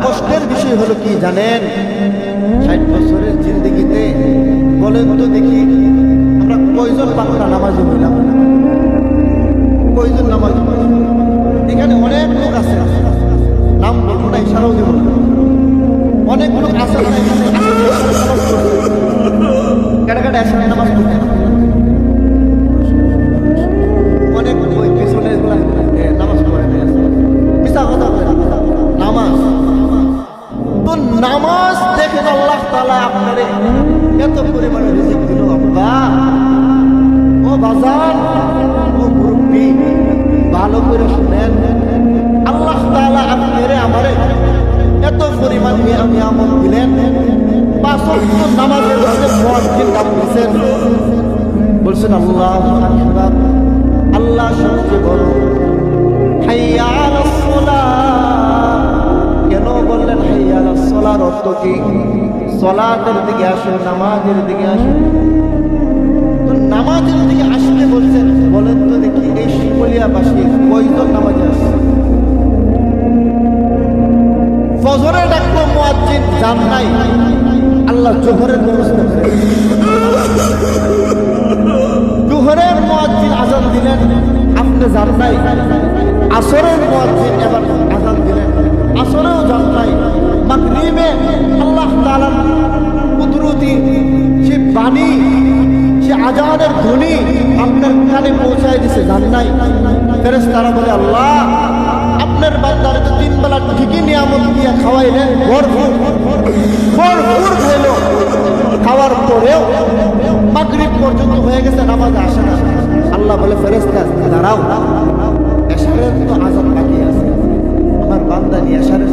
কষ্টের বিষয় হলো কি জানেন, 60 বছরের জিন্দেগিতে বলেন তো দেখি আমরা কয়জন বাংলা নামাজি হইলাম? কয়জন নামাজি? এখানে অনেক লোক আছে, নাম বলবো না, ইশারাও দেবো না, অনেক লোক আছে কাটা কাটা একসাথে নামাজ পড়তে, অনেক ওই পিছনে নামাজ পড়ে মিশা কথা বলে নামাজ। তো নামাজ দেখেন আল্লাহ তাআলা আপনারে এত পরিমাণে রিজিক দিল। আব্বা ও বাজার ও মুরব্বী ভালো করে শুনেন, আল্লাহ তাআলা আপনারে আমারে এত পরিমাণ নিয়ামত দিলেন। 5 ওয়াক্ত নামাজের মধ্যে মুয়াজ্জিন ডাক দিয়েছেন, বলছেন আল্লাহু আকবার, আল্লাহ সবচেয়ে বড়। হাইয়া আলাস সালাহ, কেন বললেন হাইয়া আলাস সালাহর অর্থ কি? সালাতের দিকে আসুন, নামাজের দিকে আসুন। তো নামাজের দিকে আসতে বলছেন, বলেন তো দেখি এই শিমুলিয়াবাসী কয়জন নামাজে আসছে? ফজরে ডাকবো মুয়াজ্জিন জান নাই, আল্লাহ জোহরের ব্যবস্থা করে। জোহরের মুয়াজ্জিন আজান দিলেন, আপনি জান নাই। আসরের মুয়াজ্জিন এবার আজান দিলেন, আসরেও জান নাই। মাগরিবে আল্লাহ তাআলার কুদরতি সে বাণী, সে আজানের ধ্বনি আপনার কানে পৌঁছায় দিছে, জান নাই। ফেরেশতারা বলে আল্লাহ আপনার বান্দারে তো 3 বেলা ঠিকই নিয়ামত দিয়ে খাওয়াইলেন, ভরপুর খাইল, খাওয়ার পরেও মাগরিব পর্যন্ত হয়ে গেছে, নামাজ আসে না। আল্লাহ বলে ফেরেশতা দাঁড়াও, এশারের তো আযান বাকি আছে, আমার বান্দা নিয়ে এশারের